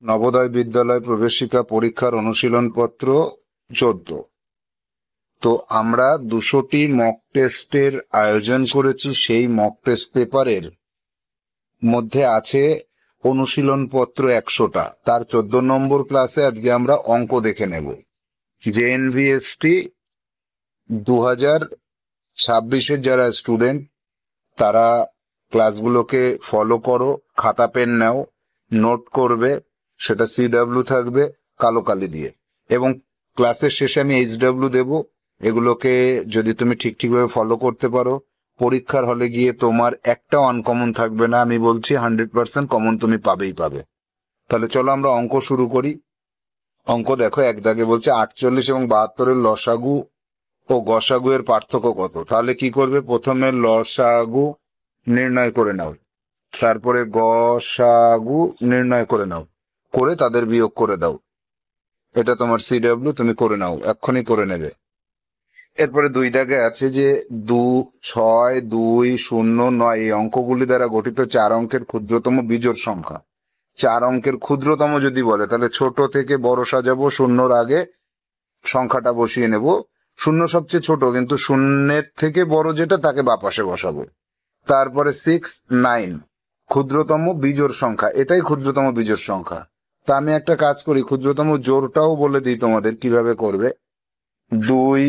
নবোদয় বিদ্যালয় প্রবেশিকা পরীক্ষার অনুশীলনপত্র 14। তো আমরা 200টি মক টেস্টের আয়োজন করেছি। সেই মক টেস্ট পেপারের মধ্যে আছে অনুশীলনপত্র 100টা। তার 14 নম্বর ক্লাসে আজকে আমরা অঙ্ক দেখে নেব। জেএনভিএসটি 2026-এর যারা স্টুডেন্ট তারা ক্লাসগুলোকে ফলো করো, খাতা পেন নাও, নোট করবে, সেটা সিডব্লিউ থাকবে কালো কালি দিয়ে, এবং ক্লাসের শেষে আমি এইচডব্লিউ দেব। এগুলোকে যদি তুমি ঠিকভাবে ফলো করতে পারো, পরীক্ষার হলে গিয়ে তোমার একটাও আনকমন থাকবে না। আমি বলছি 100% কমন তুমি পাবেই পাবে। তাহলে চলো আমরা অঙ্ক শুরু করি। অঙ্ক দেখো, এক দাগে বলছে 48 এবং 72-এর লসাগু ও গসাগু এর পার্থক্য কত। তাহলে কি করবে, প্রথমে লসাগু নির্ণয় করে নাও, তারপরে গসাগু নির্ণয় করে নাও, করে তাদের বিয়োগ করে দাও। এটা তোমার সিডব্লিউ, তুমি করে নাও, এক্ষুনি করে নেবে। এরপরে 2 দাগে আছে যে 2, 6, 2, 0, 9 এই অঙ্কগুলি দ্বারা গঠিত 4 অঙ্কের ক্ষুদ্রতম বিজোড় সংখ্যা। 4 অঙ্কের ক্ষুদ্রতম যদি বলে তাহলে ছোট থেকে বড় সাজাবো, শূন্যর আগে সংখ্যাটা বসিয়ে নেব। শূন্য সবচেয়ে ছোট, কিন্তু শূন্যের থেকে বড় যেটা তাকে বাপাশে বসাবো। তারপরে 6, 9 ক্ষুদ্রতম বিজোড় সংখ্যা, এটাই ক্ষুদ্রতম বিজোড় সংখ্যা। তা আমি একটা কাজ করি, ক্ষুদ্রতম জোড়টাও বলে দিই তোমাদের কিভাবে করবে। 2,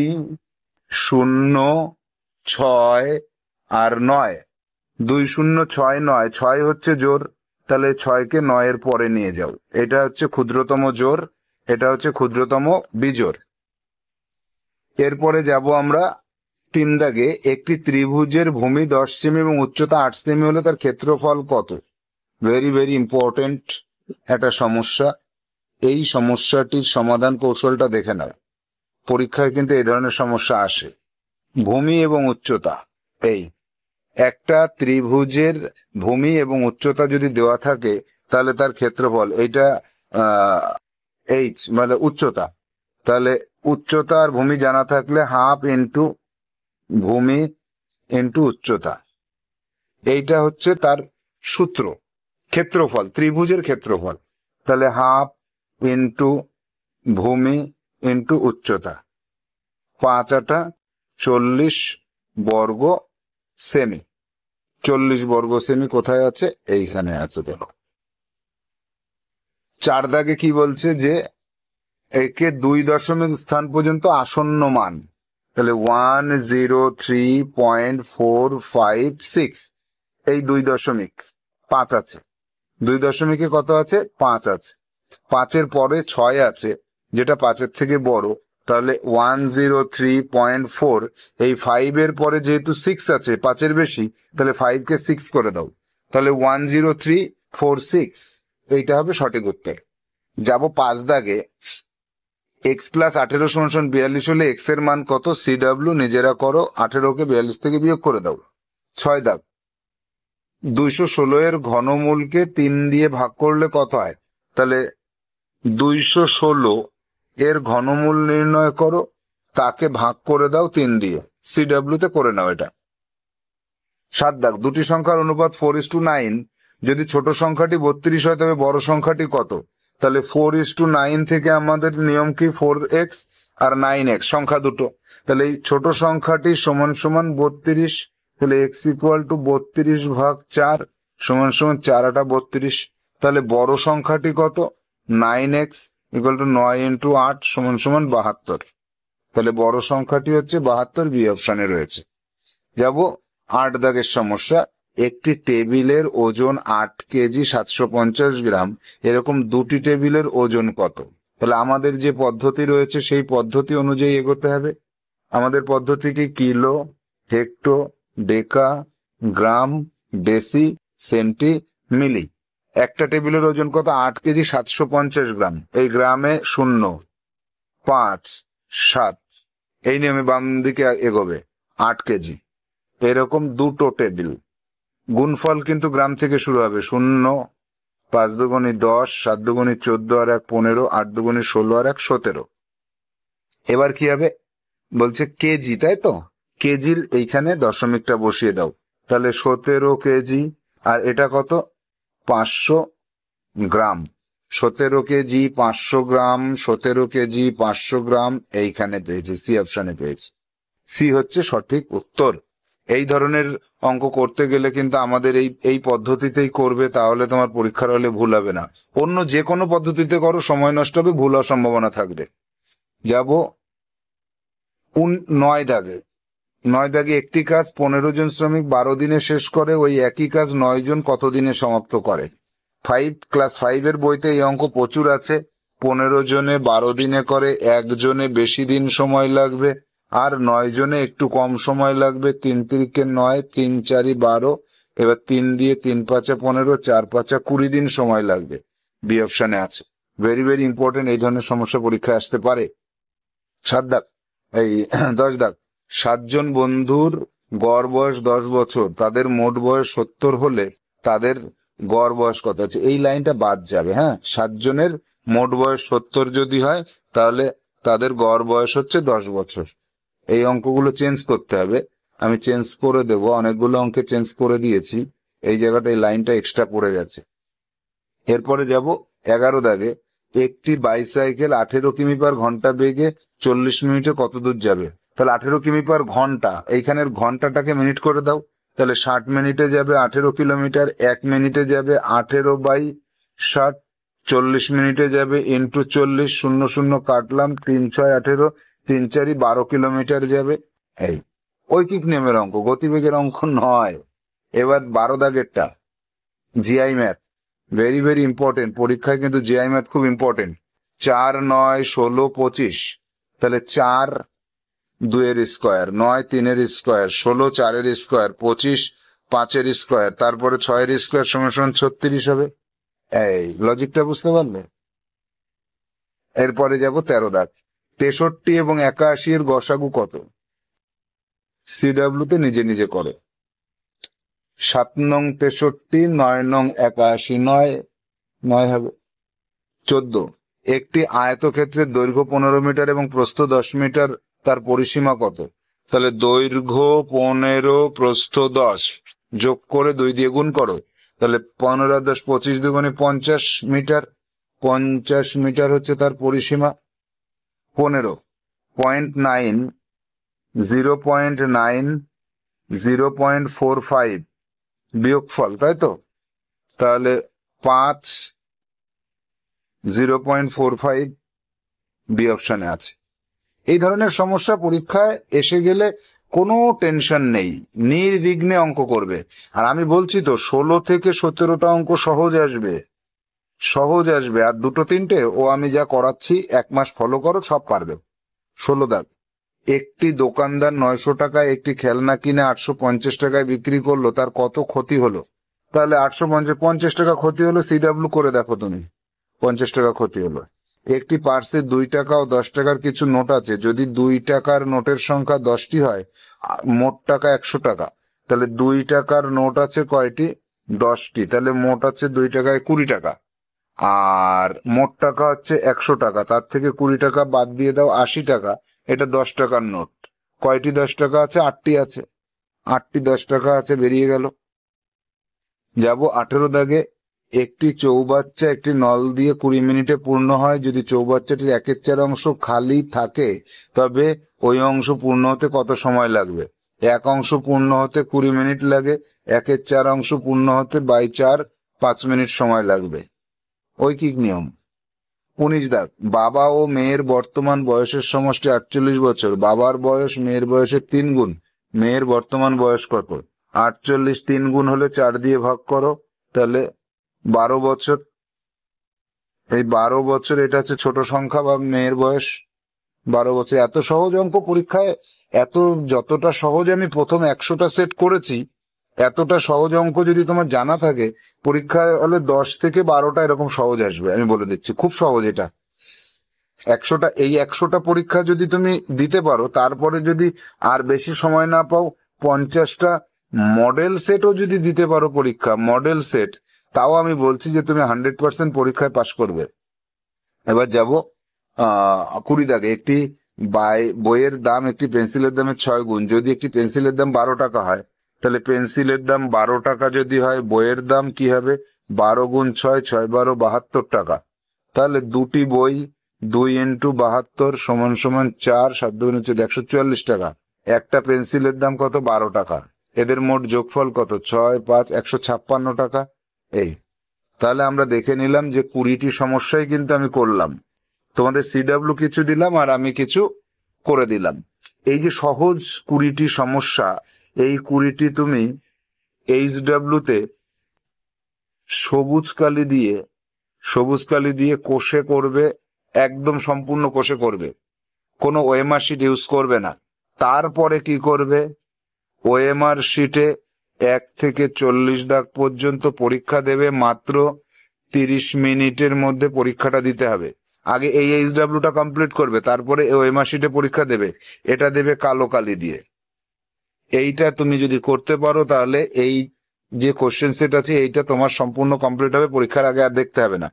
0, 6 আর 9। 2, 0, 6, 9, 6 হচ্ছে জোড়, তাহলে 6কে 9-এর পরে নিয়ে যাও। এটা হচ্ছে ক্ষুদ্রতম জোড়, এটা হচ্ছে ক্ষুদ্রতম বিজোড়। এরপরে যাব আমরা 3 দাগে, একটি ত্রিভুজের ভূমি 10 সেমি এবং উচ্চতা 8 সেমি হলে তার ক্ষেত্রফল কত। ভেরি ভেরি ইম্পর্টেন্ট একটা সমস্যা। এই সমস্যাটির সমাধান কৌশলটা দেখে নাও, পরীক্ষায় কিন্তু এই ধরনের সমস্যা আসে। ভূমি এবং উচ্চতা, এই একটা ত্রিভুজের ভূমি এবং উচ্চতা যদি দেওয়া থাকে তাহলে তার ক্ষেত্রফল, এইটা এইচ মানে উচ্চতা, তাহলে উচ্চতা আর ভূমি জানা থাকলে হাফ ইন্টু ভূমি ইন্টু উচ্চতা, এইটা হচ্ছে তার সূত্র। ক্ষেত্রফল, ত্রিভুজের ক্ষেত্রফল, তাহলে হাফ ইন্টু ভূমি ইন্টু উচ্চতা, 5 × 40 বর্গ সেমি। 40 বর্গ সেমি কোথায় আছে, এইখানে আছে, দেখো। 4 দাগে কি বলছে, যে একে 2 দশমিক স্থান পর্যন্ত আসন্ন মান, তাহলে 103.456, এই 2 দশমিক 5 আছে। 2 দশমিকে কত আছে, 5 আছে। 5-এর পরে 6 আছে, যেটা 5-এর থেকে বড়, তাহলে 103.4। এই 5-এর পরে যেহেতু 6 আছে, 5-এর বেশি, তাহলে 5কে 6 করে দাও, তাহলে 103.46, এইটা হবে সঠিক উত্তর। যাব 5 দাগে, x + 18 = 42 হলে x এর মান কত, সিডব্লিউ নিজেরা করো, 18কে 42 থেকে বিয়োগ করে দাও। 6 দাগ, 216 এর ঘনমূলকে 3 দিয়ে ভাগ করলে কত হয়, তাহলে 216 এর ঘনমূল নির্ণয় করো, তাকে ভাগ করে দাও 3 দিয়ে, সিডব্লিউ তে করে নাও এটা। 7 দাগ, দুটি সংখ্যার অনুপাত 4:9, যদি ছোট সংখ্যাটি 32 হয় তবে বড় সংখ্যাটি কত। তাহলে 4:9 থেকে আমাদের নিয়ম কি, 4x আর 9x, সংখ্যা দুটো, তাহলে এই ছোট সংখ্যাটি সমান সমান 32, তাহলে x = 32/4 সমান সমান 4 × 8 = 32। তাহলে বড় সংখ্যাটি কত, 9x = 9 × 8 সমান সমান 72। তাহলে বড় সংখ্যাটি হচ্ছে 72, বি অপশনে রয়েছে। যাব 8 দাগের সমস্যা, একটি টেবিলের ওজন 8 কেজি 750 গ্রাম, এরকম 2টি টেবিলের ওজন কত। তাহলে আমাদের যে পদ্ধতি রয়েছে সেই পদ্ধতি অনুযায়ী এগোতে হবে। আমাদের পদ্ধতি কি, কিলো, হেক্টো, ডেকা, গ্রাম, ডেসি, সেন্টি, মিলি। একটা টেবিলের ওজন কত, 8 কেজি 750 গ্রাম, এই গ্রামে 0, 5, 7, এই নিয়মে বাম দিকে এগোবে। 8 কেজি, এরকম 2টো টেবিল, গুণফল কিন্তু গ্রাম থেকে শুরু হবে। 0, 5 × 2 = 10, 7 × 2 = 14 আর 1 15, 8 × 2 = 16 আর 1 17। এবার কি হবে, বলছে কেজি, তাই তো, কেজির এইখানে দশমিকটা বসিয়ে দাও, তাহলে 17 কেজি, আর এটা কত, 500 গ্রাম। 17 কেজি 500 গ্রাম, 17 কেজি 500 গ্রাম এইখানে পেয়েছি, সি অপশনে পেয়েছি। সি হচ্ছে সঠিক উত্তর। এই ধরনের অঙ্ক করতে গেলে কিন্তু আমাদের এই পদ্ধতিতেই করবে, তাহলে তোমার পরীক্ষার হলে ভুল হবে না। অন্য যে কোনো পদ্ধতিতে করো সময় নষ্ট হবে, ভুল হওয়ার সম্ভাবনা থাকবে। যাব 9 দাগে। 9 দাগে একটি কাজ 15 জন শ্রমিক 12 দিনে শেষ করে, ওই একই কাজ 9 জন কত দিনে সমাপ্ত করে? ক্লাস 5 এর বইতে এই অঙ্ক প্রচুর আছে। 15 জনে 12 দিনে করে, 1 জনে বেশি দিন সময় লাগবে, আর 9 জনে একটু কম সময় লাগবে। 3 তিরিকে 9, 3 4 12, এবার 3 দিয়ে 3 5 15, 4 5 20 দিন সময় লাগবে। বি অপশনে আছে। ভেরি ভেরি ইম্পর্টেন্ট, এই ধরনের সমস্যা পরীক্ষায় আসতে পারে। 7 দাগ, 10 দাগ। 7 জন বন্ধুর গড় বয়স 10 বছর, তাদের মোট বয়স 70 হলে তাদের গড় বয়স কত আছে? এই লাইনটা বাদ যাবে। হ্যাঁ, 7 জনের মোট বয়স 70 যদি হয়, তাহলে তাদের গড় বয়স হচ্ছে 10 বছর। এই অঙ্কগুলো চেঞ্জ করতে হবে, আমি চেঞ্জ করে দেব। অনেকগুলো অঙ্কে চেঞ্জ করে দিয়েছি, এই জায়গাটা এই লাইনটা এক্সট্রা পড়ে গেছে। এরপরে যাব 11 দাগে। একটি বাইসাইকেল 18 কিমি পার ঘন্টা বেগে 40 মিনিটে কত দূর যাবে? তাহলে 18 কিমি পার ঘন্টা, এইখানের ঘন্টাটাকে মিনিট করে দাও, তাহলে 60 মিনিটে যাবে 18 কিলোমিটার। 1 মিনিটে যাবে 18/60, 40 মিনিটে যাবে ইন্টু 40, 0 0 কাটলাম, 3 6 18, 3 4 12 কিলোমিটার যাবে। এই ঐকিক নিয়মের অঙ্ক, গতিবেগের অঙ্ক নয়। এবার 12 দাগেরটা GI math, very very important. পরীক্ষায় কিন্তু জিআই ম্যাথ খুব ইম্পর্টেন্ট। 4 9 16 25, তাহলে 4 2 এর স্কোয়ার, 9 3 এর স্কোয়ার, 16 4 এর স্কোয়ার, 25 5 এর স্কোয়ার, তারপরে 6 এর স্কোয়ার সমান 36 হবে। এই লজিকটা বুঝতে পারলে? এরপরে যাব 13 দাগ। 63 এবং 81 এর গসাগু কত? সিডব্লিউ তে নিজে নিজে করো। 7 নং 63, 9 নং 81, 9 হবে। 14, একটি আয়তক্ষেত্রের দৈর্ঘ্য 15 মিটার এবং প্রস্থ 10 মিটার, তার পরিসীমা কত? তাহলে দৈর্ঘ্য 15, প্রস্থ 10, যোগ করে 2 দিয়ে গুণ করো, তাহলে 15 আর 10 25, 2 গুণে 50 মিটার। 50 মিটার হচ্ছে তার পরিসীমা। 15, 0.9, 0.9, 0.45 বিয়োগফল, তাই তো? তাহলে 5, 0.45 বি অপশনে আছে। এই ধরনের সমস্যা পরীক্ষায় এসে গেলে কোনো টেনশন নেই, নির্বিঘ্নে অঙ্ক করবে। আর আমি বলছি তো 16 থেকে 17টা অঙ্ক সহজ আসবে, সহজ আসবে। আর 2 3টে ও আমি যা করাচ্ছি 1 মাস ফলো করো, সব পারবে। 16 দাগ। একটি দোকানদার 900 টাকায় একটি খেলনা কিনে 850 টাকায় বিক্রি করলো, তার কত ক্ষতি হলো? তাহলে 850 টাকা ক্ষতি হলো, সিডব্লিউ করে দেখো তুমি। 50 টাকা ক্ষতি হলো। একটি পার্সে 2 টাকা ও 10 টাকার কিছু নোট আছে, যদি 2 টাকার নোটের সংখ্যা 10টি হয়, মোট টাকা 100 টাকা, তাহলে 2 টাকার নোট আছে কয়টি? 10টি, তাহলে মোট আছে 2 টাকায় 20 টাকা, আর মোট টাকা হচ্ছে 100 টাকা, তার থেকে 20 টাকা বাদ দিয়ে দাও, 80 টাকা। এটা 10 টাকার নোট, কয়টি 10 টাকা আছে? 8টি আছে, 8টি 10 টাকা আছে, বেরিয়ে গেল। যাব 18 দাগে। একটি চৌবাচ্চা একটি নল দিয়ে 20 মিনিটে পূর্ণ হয়, যদি চৌবাচ্চাটির 1/4 অংশ খালি থাকে, তবে ওই অংশ পূর্ণ হতে কত সময় লাগবে? 1 অংশ পূর্ণ হতে 20 মিনিট লাগে, 1/4 অংশ পূর্ণ হতে 4 5 মিনিট সময় লাগবে। ঐকিক নিয়ম। 19 দাগ। বাবা ও মেয়ের বর্তমান বয়সের সমষ্টি 48 বছর, বাবার বয়স মেয়ের বয়সের 3 গুণ, মেয়ের বর্তমান বয়স কত? 48 3 গুণ হলে 4 দিয়ে ভাগ করো, তাহলে 12 বছর। এই 12 বছর, এটা হচ্ছে ছোট সংখ্যা বা মেয়ের বয়স 12 বছর। এত সহজ অঙ্ক পরীক্ষায়, যতটা সহজ আমি প্রথম 100টা সেট করেছি, এতটা সহজ অঙ্ক যদি তোমার জানা থাকে, পরীক্ষায় হলে 10 থেকে 12টা এরকম সহজ আসবে, আমি বলে দিচ্ছি। খুব সহজ এটা। 100টা পরীক্ষা যদি তুমি দিতে পারো, তারপরে যদি আর বেশি সময় না পাও, 50টা মডেল সেটও যদি দিতে পারো পরীক্ষা, মডেল সেট, তাও আমি বলছি যে তুমি 100% পরীক্ষায় পাশ করবে। এবার যাব 20 দাগে। একটি বইয়ের দাম একটি পেন্সিলের দামের 6 গুণ, যদি একটি পেন্সিলের দাম 12 টাকা হয়, তাহলে পেন্সিলের দাম 12 টাকা যদি হয়, বইয়ের দাম কি হবে? 12 গুণ 6, 6 12 72 টাকা। তাহলে দুটি বই 2 × 72 = 4, 7×2 = 144 টাকা। একটা পেন্সিলের দাম কত? 12 টাকা। এদের মোট যোগফল কত? 6, 5, 156 টাকা। এই তাহলে আমরা দেখে নিলাম যে 20টি সমস্যাই কিন্তু আমি করলাম। তোমাদের সিডব্লিউ কিছু দিলাম আর আমি কিছু করে দিলাম। এই যে সহজ 20টি সমস্যা, এই 20টি তুমি HW-তে সবুজ কালি দিয়ে কষে করবে, একদম সম্পূর্ণ কষে করবে, কোনো ওএমআর শিট ইউজ করবে না। তারপরে কি করবে? ওএমআর শিটে 1 থেকে 40 দাগ পর্যন্ত পরীক্ষা দেবে। মাত্র 30 মিনিটের মধ্যে পরীক্ষাটা দিতে হবে। আগে এই HW-টা কমপ্লিট করবে, তারপরে ওএমআর শিটে পরীক্ষা দেবে। এটা দেবে কালো কালি দিয়ে। এইটা তুমি যদি করতে পারো তাহলে এই যে কোশ্চেন সেট আছে এইটা তোমার সম্পূর্ণ কমপ্লিট হবে, পরীক্ষার আগে আর দেখতে হবে না।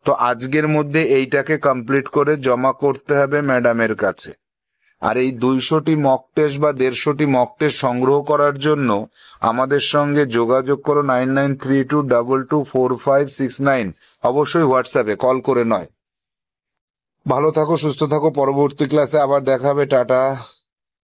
তো আজকের মধ্যে এইটাকে কমপ্লিট করে জমা করতে হবে ম্যাডামের কাছে। আর এই 200টি মক টেস্ট বা 150টি মক টেস্ট সংগ্রহ করার জন্য আমাদের সঙ্গে যোগাযোগ করো 9932224569। অবশ্যই হোয়াটসঅ্যাপে, কল করে নয়। ভালো থাকো, সুস্থ থাকো। পরবর্তী ক্লাসে আবার দেখা হবে। টাটা।